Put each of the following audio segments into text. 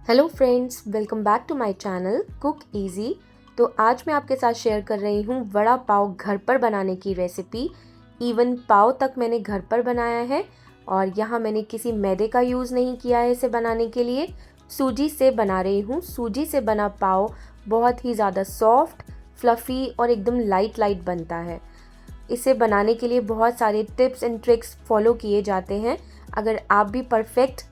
Hello friends, welcome back to my channel cook easy. तो आज मैं आपके साथ शेयर कर रही हूँ वड़ा पाव घर पर बनाने की रेसिपी। इवन पाव तक मैंने घर पर बनाया है और यहाँ मैंने किसी मैदे का यूज़ नहीं किया है इसे बनाने के लिए। सूजी से बना रही हूँ। सूजी से बना पाव बहुत ही ज़्यादा सॉफ्ट, फ्लफ़ी और एकदम लाइट बनता है। इसे बनाने के लिए बहुत सारे टिप्स एंड ट्रिक्स फॉलो किए जाते हैं। अगर आप भी परफेक्ट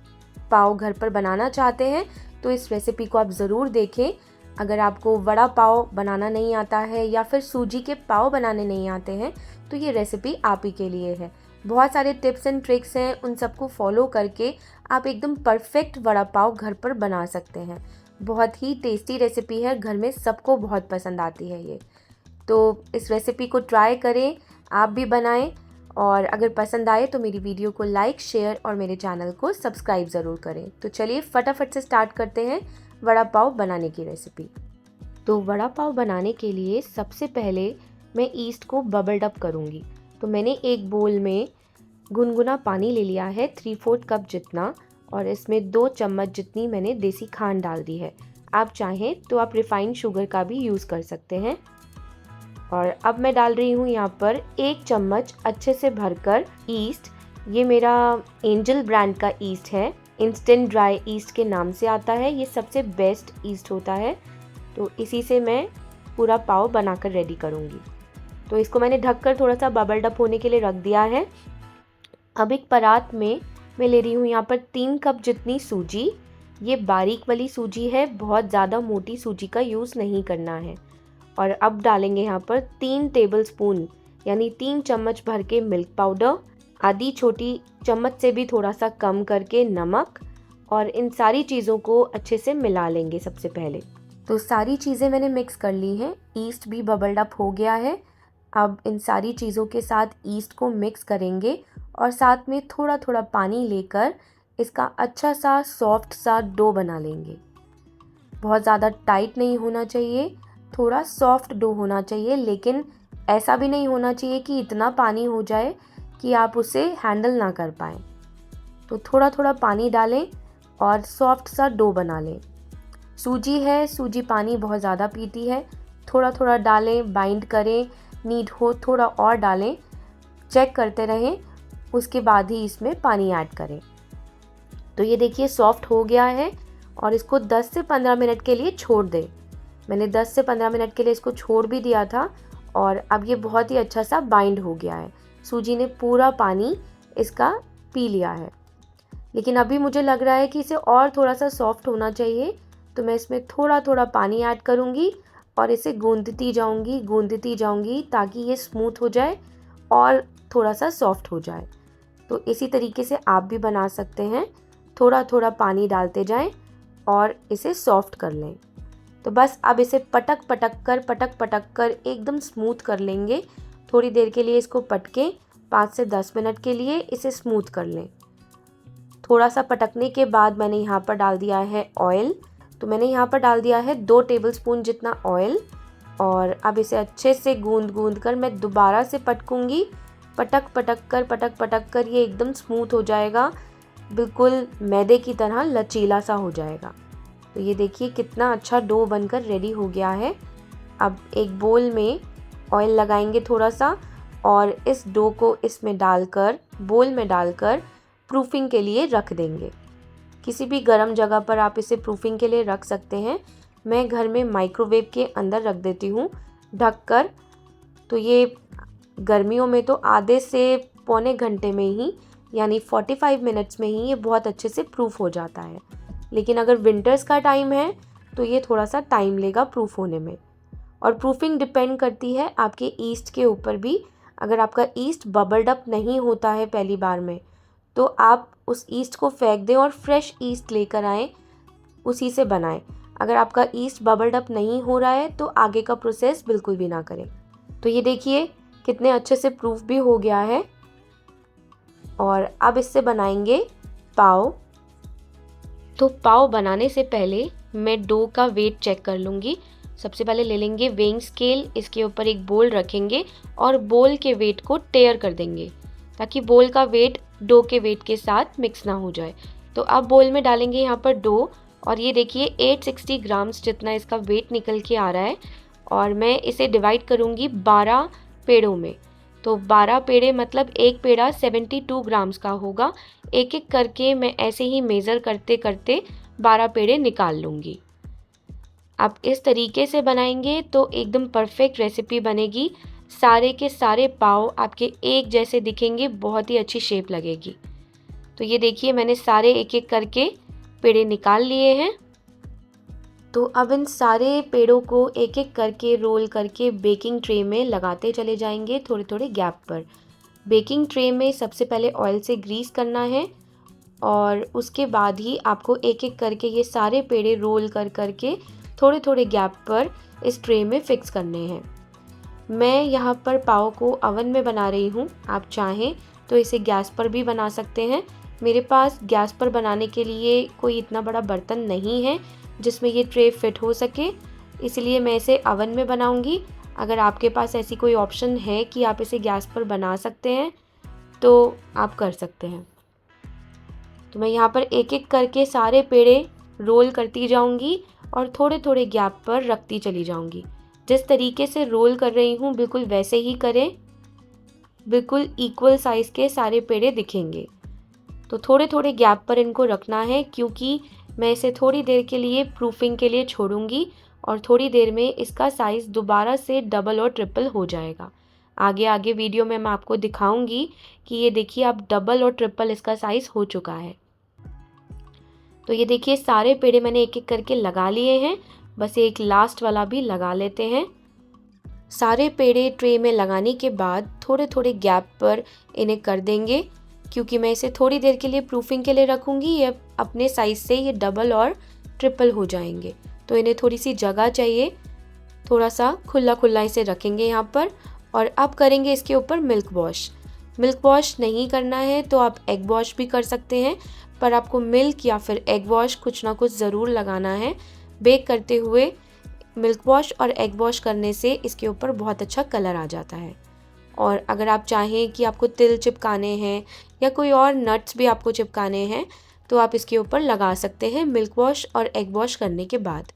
पाव घर पर बनाना चाहते हैं तो इस रेसिपी को आप ज़रूर देखें। अगर आपको वड़ा पाव बनाना नहीं आता है या फिर सूजी के पाव बनाने नहीं आते हैं तो ये रेसिपी आप ही के लिए है। बहुत सारे टिप्स एंड ट्रिक्स हैं, उन सबको फॉलो करके आप एकदम परफेक्ट वड़ा पाव घर पर बना सकते हैं। बहुत ही टेस्टी रेसिपी है, घर में सबको बहुत पसंद आती है ये। तो इस रेसिपी को ट्राई करें, आप भी बनाएं और अगर पसंद आए तो मेरी वीडियो को लाइक, शेयर और मेरे चैनल को सब्सक्राइब ज़रूर करें। तो चलिए फटाफट से स्टार्ट करते हैं वड़ा पाव बनाने की रेसिपी। तो वड़ा पाव बनाने के लिए सबसे पहले मैं ईस्ट को बबल्ड अप करूँगी। तो मैंने एक बोल में गुनगुना पानी ले लिया है 3/4 कप जितना, और इसमें 2 चम्मच जितनी मैंने देसी खांड डाल दी है। आप चाहें तो आप रिफाइंड शुगर का भी यूज़ कर सकते हैं। और अब मैं डाल रही हूँ यहाँ पर 1 चम्मच अच्छे से भरकर ईस्ट। ये मेरा एंजल ब्रांड का ईस्ट है, इंस्टेंट ड्राई ईस्ट के नाम से आता है। ये सबसे बेस्ट ईस्ट होता है। तो इसी से मैं पूरा पाव बनाकर रेडी करूँगी। तो इसको मैंने ढककर थोड़ा सा बबल्ड अप होने के लिए रख दिया है। अब एक परात में मैं ले रही हूँ यहाँ पर 3 कप जितनी सूजी। ये बारीक वाली सूजी है, बहुत ज़्यादा मोटी सूजी का यूज़ नहीं करना है। और अब डालेंगे यहाँ पर 3 टेबलस्पून यानी 3 चम्मच भर के मिल्क पाउडर, आधी छोटी चम्मच से भी थोड़ा सा कम करके नमक, और इन सारी चीज़ों को अच्छे से मिला लेंगे सबसे पहले। तो सारी चीज़ें मैंने मिक्स कर ली हैं, ईस्ट भी बबल्ड अप हो गया है। अब इन सारी चीज़ों के साथ ईस्ट को मिक्स करेंगे और साथ में थोड़ा थोड़ा पानी लेकर इसका अच्छा सा सॉफ्ट सा डो बना लेंगे। बहुत ज़्यादा टाइट नहीं होना चाहिए, थोड़ा सॉफ्ट डो होना चाहिए, लेकिन ऐसा भी नहीं होना चाहिए कि इतना पानी हो जाए कि आप उसे हैंडल ना कर पाएँ। तो थोड़ा थोड़ा पानी डालें और सॉफ्ट सा डो बना लें। सूजी है, सूजी पानी बहुत ज़्यादा पीती है। थोड़ा थोड़ा डालें, बाइंड करें, नीड हो थोड़ा और डालें, चेक करते रहें, उसके बाद ही इसमें पानी ऐड करें। तो ये देखिए सॉफ्ट हो गया है और इसको 10 से 15 मिनट के लिए छोड़ दें। मैंने 10 से 15 मिनट के लिए इसको छोड़ भी दिया था और अब ये बहुत ही अच्छा सा बाइंड हो गया है। सूजी ने पूरा पानी इसका पी लिया है। लेकिन अभी मुझे लग रहा है कि इसे और थोड़ा सा सॉफ्ट होना चाहिए, तो मैं इसमें थोड़ा थोड़ा पानी ऐड करूँगी और इसे गूंदती जाऊँगी ताकि ये स्मूथ हो जाए और थोड़ा सा सॉफ्ट हो जाए। तो इसी तरीके से आप भी बना सकते हैं, थोड़ा थोड़ा पानी डालते जाएं और इसे सॉफ्ट कर लें। तो बस अब इसे पटक पटक कर एकदम स्मूथ कर लेंगे। थोड़ी देर के लिए इसको पटके 5 से 10 मिनट के लिए इसे स्मूथ कर लें। थोड़ा सा पटकने के बाद मैंने यहाँ पर डाल दिया है ऑयल। तो मैंने यहाँ पर डाल दिया है 2 टेबलस्पून जितना ऑयल, और अब इसे अच्छे से गूंद कर मैं दोबारा से पटकूँगी। पटक कर ये एकदम स्मूथ हो जाएगा, बिल्कुल मैदे की तरह लचीला सा हो जाएगा। तो ये देखिए कितना अच्छा डो बनकर रेडी हो गया है। अब एक बोल में ऑयल लगाएंगे थोड़ा सा और इस डो को इसमें डालकर, बोल में डालकर प्रूफिंग के लिए रख देंगे। किसी भी गर्म जगह पर आप इसे प्रूफिंग के लिए रख सकते हैं। मैं घर में माइक्रोवेव के अंदर रख देती हूँ ढककर। तो ये गर्मियों में तो आधे से पौने घंटे में ही यानी 45 मिनट्स में ही ये बहुत अच्छे से प्रूफ हो जाता है। लेकिन अगर विंटर्स का टाइम है तो ये थोड़ा सा टाइम लेगा प्रूफ होने में। और प्रूफिंग डिपेंड करती है आपके ईस्ट के ऊपर भी। अगर आपका ईस्ट बबल्ड अप नहीं होता है पहली बार में, तो आप उस ईस्ट को फेंक दें और फ्रेश ईस्ट लेकर आएँ, उसी से बनाएं। अगर आपका ईस्ट बबल्ड अप नहीं हो रहा है तो आगे का प्रोसेस बिल्कुल भी ना करें। तो ये देखिए कितने अच्छे से प्रूफ भी हो गया है। और अब इससे बनाएंगे पाव। तो पाव बनाने से पहले मैं डो का वेट चेक कर लूँगी। सबसे पहले ले लेंगे वेइंग स्केल, इसके ऊपर एक बोल रखेंगे और बोल के वेट को टेयर कर देंगे ताकि बोल का वेट डो के वेट के साथ मिक्स ना हो जाए। तो अब बोल में डालेंगे यहाँ पर डो और ये देखिए 860 ग्राम्स जितना इसका वेट निकल के आ रहा है। और मैं इसे डिवाइड करूँगी 12 पेड़ों में। तो 12 पेड़े मतलब एक पेड़ा 72 ग्राम्स का होगा। एक एक करके मैं ऐसे ही मेज़र करते करते 12 पेड़े निकाल लूँगी। आप इस तरीके से बनाएंगे तो एकदम परफेक्ट रेसिपी बनेगी। सारे के सारे पाव आपके एक जैसे दिखेंगे, बहुत ही अच्छी शेप लगेगी। तो ये देखिए मैंने सारे एक एक करके पेड़े निकाल लिए हैं। तो अब इन सारे पेड़ों को एक एक करके रोल करके बेकिंग ट्रे में लगाते चले जाएंगे थोड़े थोड़े गैप पर। बेकिंग ट्रे में सबसे पहले ऑयल से ग्रीस करना है और उसके बाद ही आपको एक एक करके ये सारे पेड़े रोल कर करके थोड़े थोड़े गैप पर इस ट्रे में फिक्स करने हैं। मैं यहाँ पर पाव को ओवन में बना रही हूँ, आप चाहें तो इसे गैस पर भी बना सकते हैं। मेरे पास गैस पर बनाने के लिए कोई इतना बड़ा बर्तन नहीं है जिसमें ये ट्रे फिट हो सके, इसलिए मैं इसे ओवन में बनाऊंगी। अगर आपके पास ऐसी कोई ऑप्शन है कि आप इसे गैस पर बना सकते हैं तो आप कर सकते हैं। तो मैं यहाँ पर एक एक करके सारे पेड़े रोल करती जाऊंगी और थोड़े थोड़े गैप पर रखती चली जाऊंगी। जिस तरीके से रोल कर रही हूँ बिल्कुल वैसे ही करें, बिल्कुल इक्वल साइज़ के सारे पेड़े दिखेंगे। तो थोड़े थोड़े गैप पर इनको रखना है क्योंकि मैं इसे थोड़ी देर के लिए प्रूफिंग के लिए छोड़ूंगी और थोड़ी देर में इसका साइज़ दोबारा से डबल और ट्रिपल हो जाएगा। आगे आगे वीडियो में मैं आपको दिखाऊंगी कि ये देखिए अब डबल और ट्रिपल इसका साइज़ हो चुका है। तो ये देखिए सारे पेड़े मैंने एक एक करके लगा लिए हैं, बस एक लास्ट वाला भी लगा लेते हैं। सारे पेड़े ट्रे में लगाने के बाद थोड़े थोड़े गैप पर इन्हें कर देंगे क्योंकि मैं इसे थोड़ी देर के लिए प्रूफिंग के लिए रखूँगी। ये अपने साइज़ से ये डबल और ट्रिपल हो जाएंगे, तो इन्हें थोड़ी सी जगह चाहिए, थोड़ा सा खुला खुला इसे रखेंगे यहाँ पर। और अब करेंगे इसके ऊपर मिल्क वॉश। मिल्क वॉश नहीं करना है तो आप एग वॉश भी कर सकते हैं, पर आपको मिल्क या फिर एग वॉश कुछ ना कुछ ज़रूर लगाना है। बेक करते हुए मिल्क वॉश और एग वॉश करने से इसके ऊपर बहुत अच्छा कलर आ जाता है। और अगर आप चाहें कि आपको तिल चिपकाने हैं या कोई और नट्स भी आपको चिपकाने हैं तो आप इसके ऊपर लगा सकते हैं मिल्क वॉश और एग वॉश करने के बाद।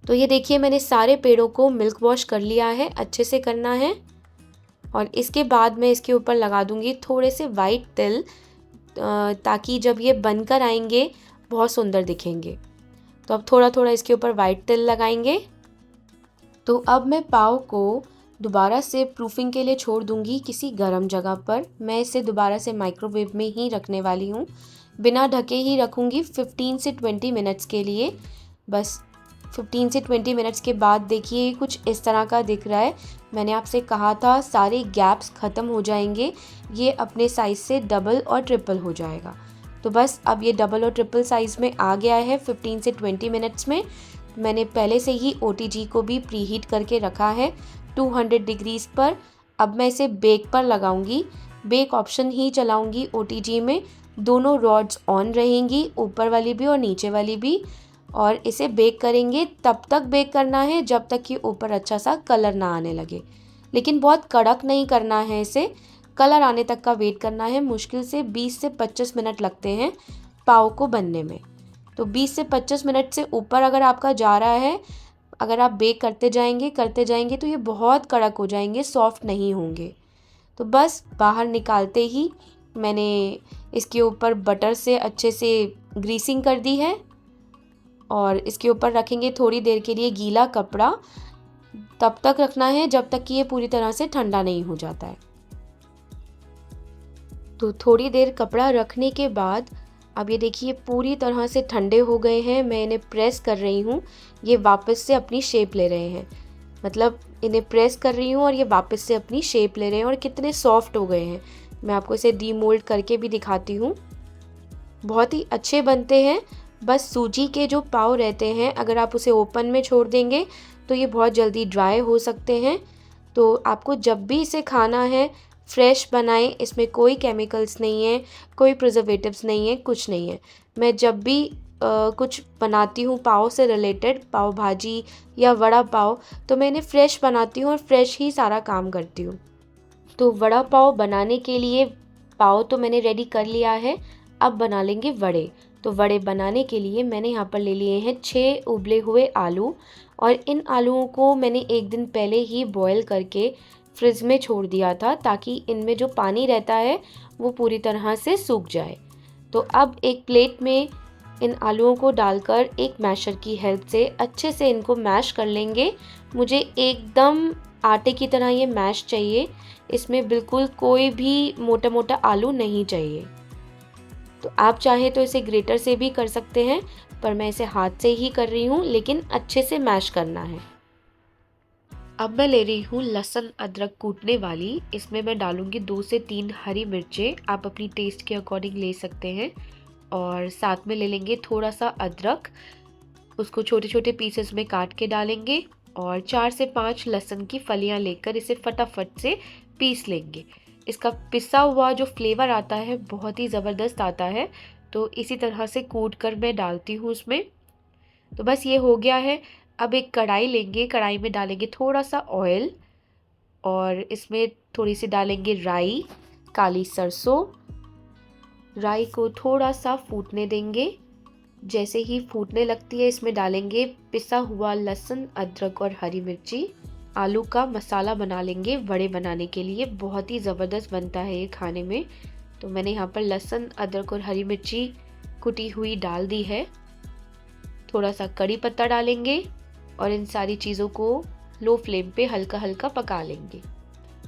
तो ये देखिए मैंने सारे पेड़ों को मिल्क वॉश कर लिया है, अच्छे से करना है। और इसके बाद मैं इसके ऊपर लगा दूंगी थोड़े से वाइट तिल, ताकि जब ये बनकर आएंगे बहुत सुंदर दिखेंगे। तो अब थोड़ा थोड़ा इसके ऊपर वाइट तिल लगाएंगे। तो अब मैं पाव को दोबारा से प्रूफिंग के लिए छोड़ दूंगी किसी गर्म जगह पर। मैं इसे दोबारा से माइक्रोवेव में ही रखने वाली हूँ, बिना ढके ही रखूँगी 15 से 20 मिनट्स के लिए। बस 15 से 20 मिनट्स के बाद देखिए कुछ इस तरह का दिख रहा है। मैंने आपसे कहा था सारे गैप्स ख़त्म हो जाएंगे, ये अपने साइज़ से डबल और ट्रिपल हो जाएगा। तो बस अब ये डबल और ट्रिपल साइज़ में आ गया है 15 से 20 मिनट्स में। मैंने पहले से ही OTG को भी प्रीहीट करके रखा है 200 डिग्रीज़ पर। अब मैं इसे बेक पर लगाऊंगी, बेक ऑप्शन ही चलाऊंगी OTG में। दोनों रॉड्स ऑन रहेंगी, ऊपर वाली भी और नीचे वाली भी, और इसे बेक करेंगे। तब तक बेक करना है जब तक कि ऊपर अच्छा सा कलर ना आने लगे, लेकिन बहुत कड़क नहीं करना है, इसे कलर आने तक का वेट करना है। मुश्किल से 20 से 25 मिनट लगते हैं पाव को बनने में। तो 20 से 25 मिनट से ऊपर अगर आपका जा रहा है, अगर आप बेक करते जाएंगे तो ये बहुत कड़क हो जाएंगे, सॉफ्ट नहीं होंगे। तो बस बाहर निकालते ही मैंने इसके ऊपर बटर से अच्छे से ग्रीसिंग कर दी है और इसके ऊपर रखेंगे थोड़ी देर के लिए गीला कपड़ा। तब तक रखना है जब तक कि ये पूरी तरह से ठंडा नहीं हो जाता है। तो थोड़ी देर कपड़ा रखने के बाद अब ये देखिए पूरी तरह से ठंडे हो गए हैं। मैं इन्हें प्रेस कर रही हूँ, ये वापस से अपनी शेप ले रहे हैं। मतलब इन्हें प्रेस कर रही हूँ और ये वापस से अपनी शेप ले रहे हैं और कितने सॉफ्ट हो गए हैं। मैं आपको इसे डीमोल्ड करके भी दिखाती हूँ, बहुत ही अच्छे बनते हैं। बस सूजी के जो पाव रहते हैं, अगर आप उसे ओपन में छोड़ देंगे तो ये बहुत जल्दी ड्राई हो सकते हैं। तो आपको जब भी इसे खाना है फ्रेश बनाएं, इसमें कोई केमिकल्स नहीं है, कोई प्रिजर्वेटिव्स नहीं है, कुछ नहीं है। मैं जब भी कुछ बनाती हूँ पाव से रिलेटेड, पाव भाजी या वड़ा पाव, तो मैं इन्हें फ्रेश बनाती हूँ और फ्रेश ही सारा काम करती हूँ। तो वड़ा पाव बनाने के लिए पाव तो मैंने रेडी कर लिया है, अब बना लेंगे वड़े। तो वड़े बनाने के लिए मैंने यहाँ पर ले लिए हैं 6 उबले हुए आलू, और इन आलूओं को मैंने एक दिन पहले ही बॉईल करके फ्रिज में छोड़ दिया था, ताकि इनमें जो पानी रहता है वो पूरी तरह से सूख जाए। तो अब एक प्लेट में इन आलूओं को डालकर एक मैशर की हेल्प से अच्छे से इनको मैश कर लेंगे। मुझे एकदम आटे की तरह ये मैश चाहिए, इसमें बिल्कुल कोई भी मोटा मोटा आलू नहीं चाहिए। तो आप चाहे तो इसे ग्रेटर से भी कर सकते हैं, पर मैं इसे हाथ से ही कर रही हूँ, लेकिन अच्छे से मैश करना है। अब मैं ले रही हूँ लहसुन अदरक कूटने वाली। इसमें मैं डालूंगी 2 से 3 हरी मिर्चें, आप अपनी टेस्ट के अकॉर्डिंग ले सकते हैं। और साथ में ले लेंगे थोड़ा सा अदरक, उसको छोटे छोटे पीसेस में काट के डालेंगे। और 4 से 5 लहसुन की फलियां लेकर इसे फटाफट से पीस लेंगे। इसका पिसा हुआ जो फ्लेवर आता है बहुत ही ज़बरदस्त आता है, तो इसी तरह से कूट कर मैं डालती हूँ उसमें। तो बस ये हो गया है। अब एक कढ़ाई लेंगे, कढ़ाई में डालेंगे थोड़ा सा ऑयल, और इसमें थोड़ी सी डालेंगे राई, काली सरसों। राई को थोड़ा सा फूटने देंगे। जैसे ही फूटने लगती है इसमें डालेंगे पिसा हुआ लहसुन, अदरक और हरी मिर्ची। आलू का मसाला बना लेंगे वड़े बनाने के लिए, बहुत ही ज़बरदस्त बनता है ये खाने में। तो मैंने यहाँ पर लहसुन, अदरक और हरी मिर्ची कुटी हुई डाल दी है। थोड़ा सा कड़ी पत्ता डालेंगे और इन सारी चीज़ों को लो फ्लेम पे हल्का हल्का पका लेंगे।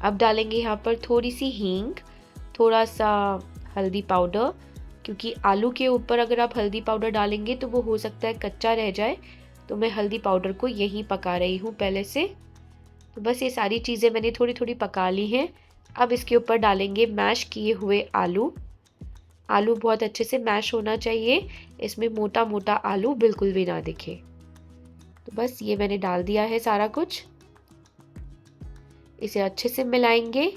अब डालेंगे यहाँ पर थोड़ी सी हींग, थोड़ा सा हल्दी पाउडर, क्योंकि आलू के ऊपर अगर आप हल्दी पाउडर डालेंगे तो वो हो सकता है कच्चा रह जाए, तो मैं हल्दी पाउडर को यहीं पका रही हूँ पहले से। तो बस ये सारी चीज़ें मैंने थोड़ी थोड़ी पका ली हैं। अब इसके ऊपर डालेंगे मैश किए हुए आलू। आलू बहुत अच्छे से मैश होना चाहिए, इसमें मोटा मोटा आलू बिल्कुल भी ना दिखे। तो बस ये मैंने डाल दिया है सारा कुछ। इसे अच्छे से मिलाएंगे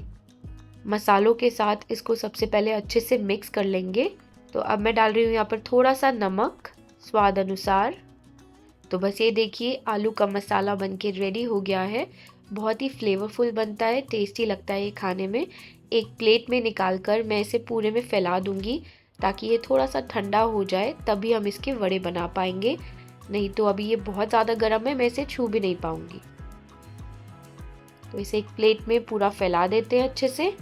मसालों के साथ, इसको सबसे पहले अच्छे से मिक्स कर लेंगे। तो अब मैं डाल रही हूँ यहाँ पर थोड़ा सा नमक स्वाद अनुसार। तो बस ये देखिए आलू का मसाला बनके रेडी हो गया है। बहुत ही फ्लेवरफुल बनता है, टेस्टी लगता है ये खाने में। एक प्लेट में निकाल कर मैं इसे पूरे में फैला दूंगी, ताकि ये थोड़ा सा ठंडा हो जाए, तभी हम इसके वड़े बना पाएंगे। नहीं तो अभी ये बहुत ज़्यादा गर्म है, मैं इसे छू भी नहीं पाऊंगी। तो इसे एक प्लेट में पूरा फैला देते हैं अच्छे से।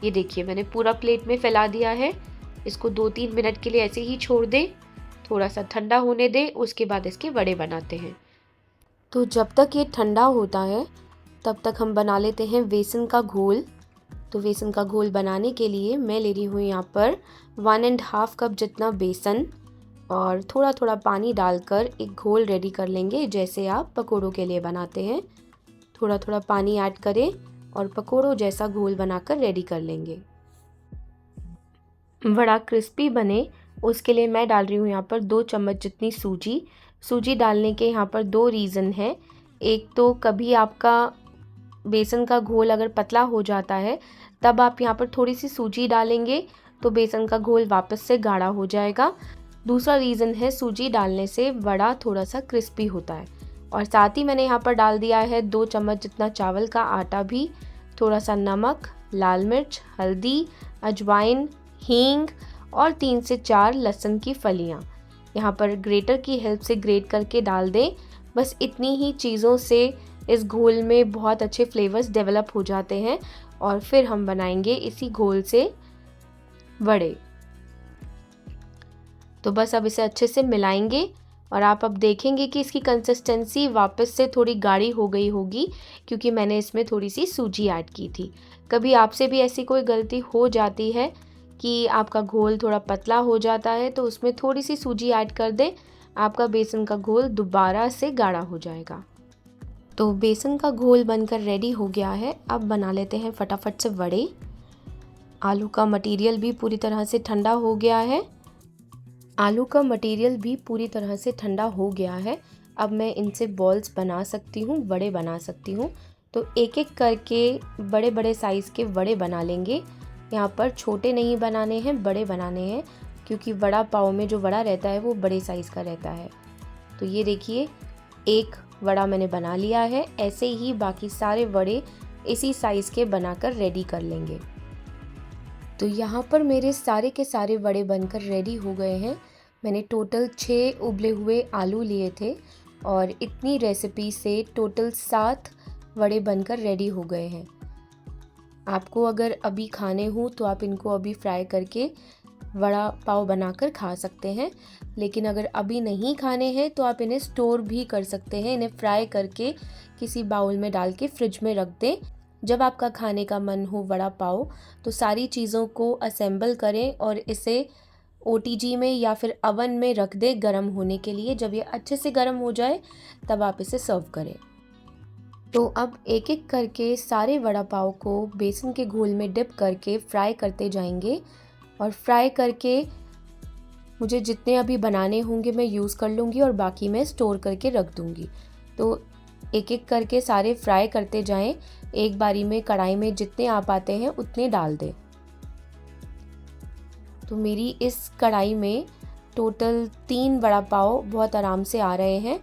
ये देखिए मैंने पूरा प्लेट में फैला दिया है। इसको 2-3 मिनट के लिए ऐसे ही छोड़ दें, थोड़ा सा ठंडा होने दें, उसके बाद इसके वड़े बनाते हैं। तो जब तक ये ठंडा होता है तब तक हम बना लेते हैं बेसन का घोल। तो बेसन का घोल बनाने के लिए मैं ले रही हूँ यहाँ पर 1.5 कप जितना बेसन, और थोड़ा थोड़ा पानी डालकर एक घोल रेडी कर लेंगे, जैसे आप पकोड़ों के लिए बनाते हैं। थोड़ा थोड़ा पानी ऐड करें और पकोड़ों जैसा घोल बनाकर रेडी कर लेंगे। वड़ा क्रिस्पी बने उसके लिए मैं डाल रही हूँ यहाँ पर 2 चम्मच जितनी सूजी। सूजी डालने के यहाँ पर 2 रीज़न है। एक तो कभी आपका बेसन का घोल अगर पतला हो जाता है, तब आप यहाँ पर थोड़ी सी सूजी डालेंगे तो बेसन का घोल वापस से गाढ़ा हो जाएगा। दूसरा रीज़न है सूजी डालने से वड़ा थोड़ा सा क्रिस्पी होता है। और साथ ही मैंने यहाँ पर डाल दिया है 2 चम्मच जितना चावल का आटा भी, थोड़ा सा नमक, लाल मिर्च, हल्दी, अजवाइन, हींग और 3 से 4 लहसुन की फलियाँ। यहाँ पर ग्रेटर की हेल्प से ग्रेट करके डाल दें। बस इतनी ही चीज़ों से इस घोल में बहुत अच्छे फ्लेवर्स डेवलप हो जाते हैं, और फिर हम बनाएंगे इसी घोल से वड़े। तो बस अब इसे अच्छे से मिलाएंगे, और आप अब देखेंगे कि इसकी कंसिस्टेंसी वापस से थोड़ी गाढ़ी हो गई होगी, क्योंकि मैंने इसमें थोड़ी सी सूजी ऐड की थी। कभी आपसे भी ऐसी कोई गलती हो जाती है कि आपका घोल थोड़ा पतला हो जाता है, तो उसमें थोड़ी सी सूजी ऐड कर दें, आपका बेसन का घोल दोबारा से गाढ़ा हो जाएगा। तो बेसन का घोल बनकर रेडी हो गया है। अब बना लेते हैं फटाफट से वड़े। आलू का मटेरियल भी पूरी तरह से ठंडा हो गया है। अब मैं इनसे बॉल्स बना सकती हूँ, वड़े बना सकती हूँ। तो एक एक करके बड़े बड़े साइज़ के वड़े बना लेंगे। यहाँ पर छोटे नहीं बनाने हैं, बड़े बनाने हैं, क्योंकि वड़ा पाव में जो वड़ा रहता है वो बड़े साइज़ का रहता है। तो ये देखिए एक वड़ा मैंने बना लिया है। ऐसे ही बाकी सारे वड़े इसी साइज़ के बनाकर रेडी कर लेंगे। तो यहाँ पर मेरे सारे के सारे वड़े बनकर रेडी हो गए हैं। मैंने टोटल 6 उबले हुए आलू लिए थे और इतनी रेसिपी से टोटल 7 वड़े बनकर रेडी हो गए हैं। आपको अगर अभी खाने हो तो आप इनको अभी फ्राई करके वड़ा पाव बनाकर खा सकते हैं, लेकिन अगर अभी नहीं खाने हैं तो आप इन्हें स्टोर भी कर सकते हैं। इन्हें फ्राई करके किसी बाउल में डाल के फ्रिज में रख दें। जब आपका खाने का मन हो वड़ा पाव तो सारी चीज़ों को असेंबल करें और इसे ओटीजी में या फिर अवन में रख दें गर्म होने के लिए। जब ये अच्छे से गर्म हो जाए तब आप इसे सर्व करें। तो अब एक एक करके सारे वड़ा पाव को बेसन के घोल में डिप करके फ्राई करते जाएंगे और फ्राई करके मुझे जितने अभी बनाने होंगे मैं यूज़ कर लूँगी और बाकी मैं स्टोर करके रख दूँगी। तो एक एक करके सारे फ्राई करते जाएं। एक बारी में कढ़ाई में जितने आप आते हैं उतने डाल दें। तो मेरी इस कढ़ाई में टोटल 3 वड़ा पाव बहुत आराम से आ रहे हैं।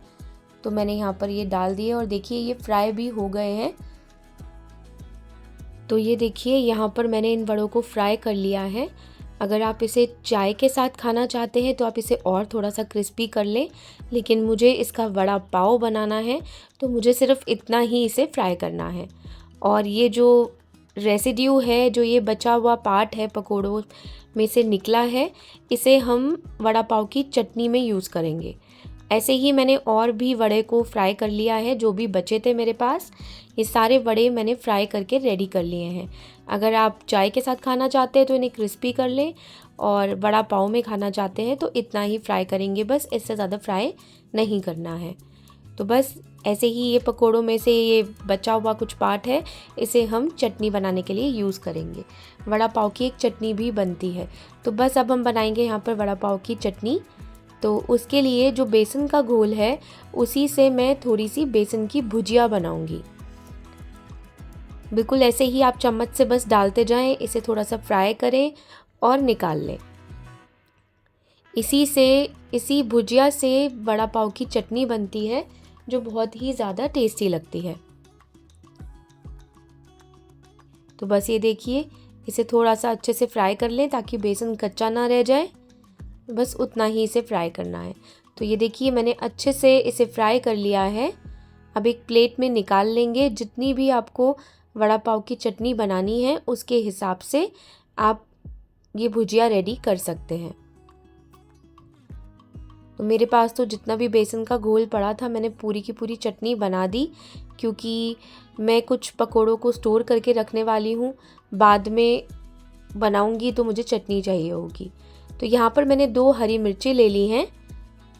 तो मैंने यहाँ पर ये डाल दिए और देखिए ये फ्राई भी हो गए हैं। तो ये देखिए यहाँ पर मैंने इन वड़ों को फ्राई कर लिया है। अगर आप इसे चाय के साथ खाना चाहते हैं तो आप इसे और थोड़ा सा क्रिस्पी कर लें, लेकिन मुझे इसका वड़ा पाव बनाना है तो मुझे सिर्फ इतना ही इसे फ्राई करना है। और ये जो रेसिड्यू है, जो ये बचा हुआ पार्ट है पकोड़ों में से निकला है, इसे हम वड़ा पाव की चटनी में यूज़ करेंगे। ऐसे ही मैंने और भी वड़े को फ्राई कर लिया है, जो भी बचे थे मेरे पास। ये सारे वड़े मैंने फ्राई करके रेडी कर लिए हैं। अगर आप चाय के साथ खाना चाहते हैं तो इन्हें क्रिस्पी कर लें, और वड़ा पाव में खाना चाहते हैं तो इतना ही फ्राई करेंगे, बस इससे ज़्यादा फ्राई नहीं करना है। तो बस ऐसे ही ये पकोड़ों में से ये बचा हुआ कुछ पार्ट है, इसे हम चटनी बनाने के लिए यूज़ करेंगे। वड़ा पाव की एक चटनी भी बनती है। तो बस अब हम बनाएंगे यहाँ पर वड़ा पाव की चटनी। तो उसके लिए जो बेसन का घोल है उसी से मैं थोड़ी सी बेसन की भुजिया बनाऊंगी। बिल्कुल ऐसे ही आप चम्मच से बस डालते जाएं, इसे थोड़ा सा फ्राई करें और निकाल लें। इसी भुजिया से वड़ा पाव की चटनी बनती है, जो बहुत ही ज़्यादा टेस्टी लगती है। तो बस ये देखिए, इसे थोड़ा सा अच्छे से फ्राई कर लें ताकि बेसन कच्चा ना रह जाए। बस उतना ही इसे फ्राई करना है। तो ये देखिए मैंने अच्छे से इसे फ्राई कर लिया है। अब एक प्लेट में निकाल लेंगे। जितनी भी आपको वड़ा पाव की चटनी बनानी है उसके हिसाब से आप ये भुजिया रेडी कर सकते हैं। तो मेरे पास तो जितना भी बेसन का घोल पड़ा था मैंने पूरी की पूरी चटनी बना दी, क्योंकि मैं कुछ पकोड़ों को स्टोर करके रखने वाली हूँ। बाद में बनाऊँगी तो मुझे चटनी चाहिए होगी। तो यहाँ पर मैंने 2 हरी मिर्ची ले ली हैं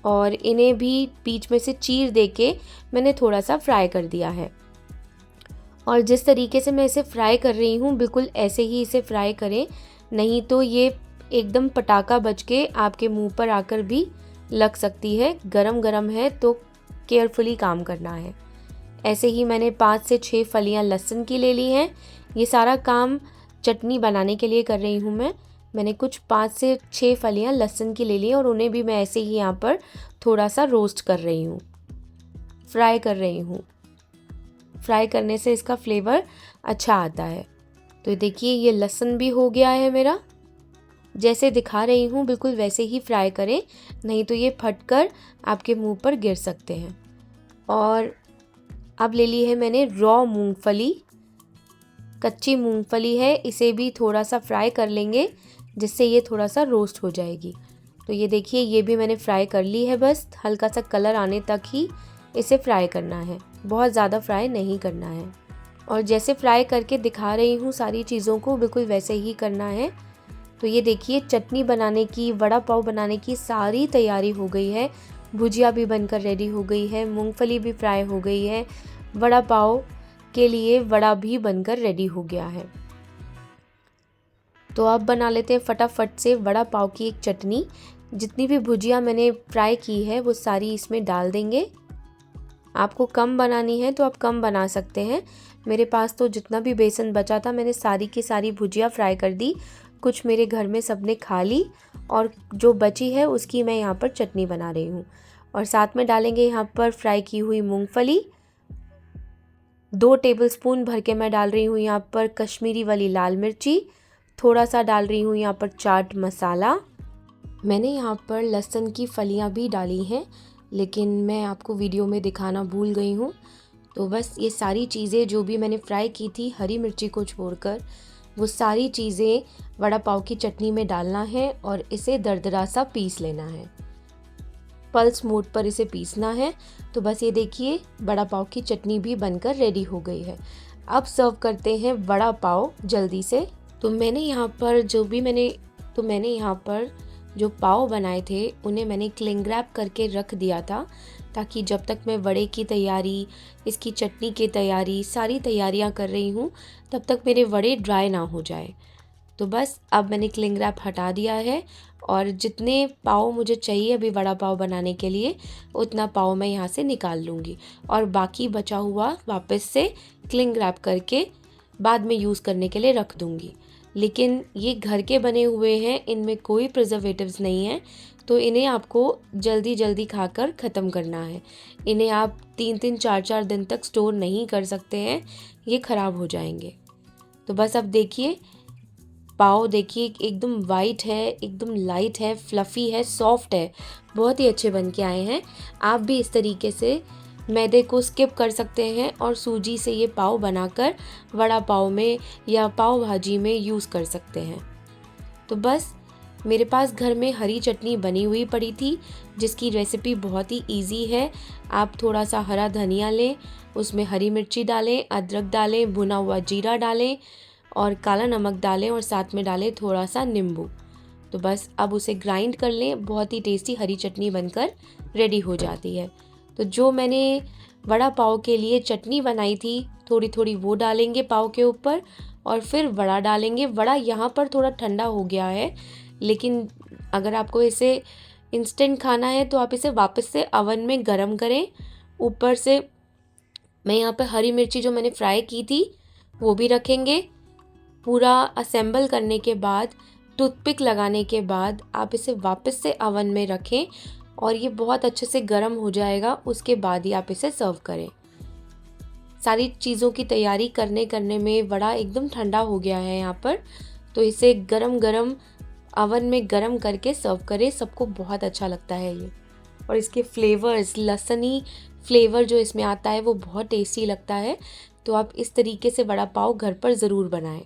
और इन्हें भी बीच में से चीर देके मैंने थोड़ा सा फ्राई कर दिया है। और जिस तरीके से मैं इसे फ्राई कर रही हूँ बिल्कुल ऐसे ही इसे फ्राई करें, नहीं तो ये एकदम पटाखा बज के आपके मुंह पर आकर भी लग सकती है। गरम गरम है तो केयरफुली काम करना है। ऐसे ही मैंने 5 से 6 फलियाँ लहसुन की ले ली हैं। ये सारा काम चटनी बनाने के लिए कर रही हूँ मैंने कुछ 5 से 6 फलियाँ लहसुन की ले ली और उन्हें भी मैं ऐसे ही यहाँ पर थोड़ा सा रोस्ट कर रही हूँ, फ्राई कर रही हूँ। फ्राई करने से इसका फ्लेवर अच्छा आता है। तो देखिए ये लहसुन भी हो गया है मेरा। जैसे दिखा रही हूँ बिल्कुल वैसे ही फ्राई करें, नहीं तो ये फटकर आपके मुंह पर गिर सकते हैं। और अब ले ली है मैंने रॉ मूंगफली, कच्ची मूंगफली है। इसे भी थोड़ा सा फ्राई कर लेंगे जिससे ये थोड़ा सा रोस्ट हो जाएगी। तो ये देखिए ये भी मैंने फ्राई कर ली है। बस हल्का सा कलर आने तक ही इसे फ्राई करना है, बहुत ज़्यादा फ्राई नहीं करना है। और जैसे फ्राई करके दिखा रही हूँ सारी चीज़ों को बिल्कुल वैसे ही करना है। तो ये देखिए चटनी बनाने की, वड़ा पाव बनाने की सारी तैयारी हो गई है। भुजिया भी बनकर रेडी हो गई है, मूंगफली भी फ्राई हो गई है, वड़ा पाव के लिए वड़ा भी बनकर रेडी हो गया है। तो अब बना लेते हैं फटाफट से वड़ा पाव की एक चटनी। जितनी भी भुजिया मैंने फ्राई की है वो सारी इसमें डाल देंगे। आपको कम बनानी है तो आप कम बना सकते हैं। मेरे पास तो जितना भी बेसन बचा था मैंने सारी की सारी भुजिया फ्राई कर दी। कुछ मेरे घर में सबने खा ली और जो बची है उसकी मैं यहाँ पर चटनी बना रही हूँ। और साथ में डालेंगे यहाँ पर फ्राई की हुई मूंगफली। 2 टेबलस्पून भर के मैं डाल रही हूँ यहाँ पर कश्मीरी वाली लाल मिर्ची, थोड़ा सा डाल रही हूँ यहाँ पर चाट मसाला। मैंने यहाँ पर लहसुन की फलियाँ भी डाली हैं, लेकिन मैं आपको वीडियो में दिखाना भूल गई हूँ। तो बस ये सारी चीज़ें जो भी मैंने फ्राई की थी हरी मिर्ची को छोड़कर, वो सारी चीज़ें वड़ा पाव की चटनी में डालना है और इसे दरदरा सा पीस लेना है। पल्स मोड पर इसे पीसना है। तो बस ये देखिए वड़ा पाव की चटनी भी बनकर रेडी हो गई है। अब सर्व करते हैं वड़ा पाव जल्दी से। तो मैंने यहाँ पर जो पाव बनाए थे उन्हें मैंने क्लिंग रैप करके रख दिया था, ताकि जब तक मैं वड़े की तैयारी, इसकी चटनी की तैयारी, सारी तैयारियाँ कर रही हूँ, तब तक मेरे वड़े ड्राई ना हो जाए। तो बस अब मैंने क्लिंग रैप हटा दिया है और जितने पाव मुझे चाहिए अभी वड़ा पाव बनाने के लिए, उतना पाव मैं यहाँ से निकाल लूँगी और बाकी बचा हुआ वापस से क्लिंग रैप करके बाद में यूज़ करने के लिए रख दूँगी। लेकिन ये घर के बने हुए हैं, इनमें कोई प्रिजर्वेटिव्स नहीं है, तो इन्हें आपको जल्दी जल्दी खाकर ख़त्म करना है। इन्हें आप 3-3 4-4 दिन तक स्टोर नहीं कर सकते हैं, ये ख़राब हो जाएंगे। तो बस अब देखिए पाव देखिए एकदम वाइट है, एकदम लाइट है, फ्लफ़ी है, सॉफ्ट है, बहुत ही अच्छे बन के आए हैं। आप भी इस तरीके से मैदे को स्किप कर सकते हैं और सूजी से ये पाव बनाकर वड़ा पाव में या पाव भाजी में यूज़ कर सकते हैं। तो बस मेरे पास घर में हरी चटनी बनी हुई पड़ी थी, जिसकी रेसिपी बहुत ही इजी है। आप थोड़ा सा हरा धनिया लें, उसमें हरी मिर्ची डालें, अदरक डालें, भुना हुआ जीरा डालें और काला नमक डालें और साथ में डालें थोड़ा सा नींबू। तो बस अब उसे ग्राइंड कर लें, बहुत ही टेस्टी हरी चटनी बनकर रेडी हो जाती है। तो जो मैंने वड़ा पाव के लिए चटनी बनाई थी, थोड़ी थोड़ी वो डालेंगे पाव के ऊपर और फिर वड़ा डालेंगे। वड़ा यहाँ पर थोड़ा ठंडा हो गया है, लेकिन अगर आपको इसे इंस्टेंट खाना है तो आप इसे वापस से अवन में गरम करें। ऊपर से मैं यहाँ पर हरी मिर्ची जो मैंने फ्राई की थी वो भी रखेंगे। पूरा असेंबल करने के बाद, टूथपिक लगाने के बाद आप इसे वापस से अवन में रखें और ये बहुत अच्छे से गर्म हो जाएगा। उसके बाद ही आप इसे सर्व करें। सारी चीज़ों की तैयारी करने में वड़ा एकदम ठंडा हो गया है यहाँ पर, तो इसे गरम गरम अवन में गरम करके सर्व करें। सबको बहुत अच्छा लगता है ये, और इसके फ्लेवर्स, लहसनी फ्लेवर जो इसमें आता है वो बहुत टेस्टी लगता है। तो आप इस तरीके से वड़ा पाव घर पर ज़रूर बनाएं।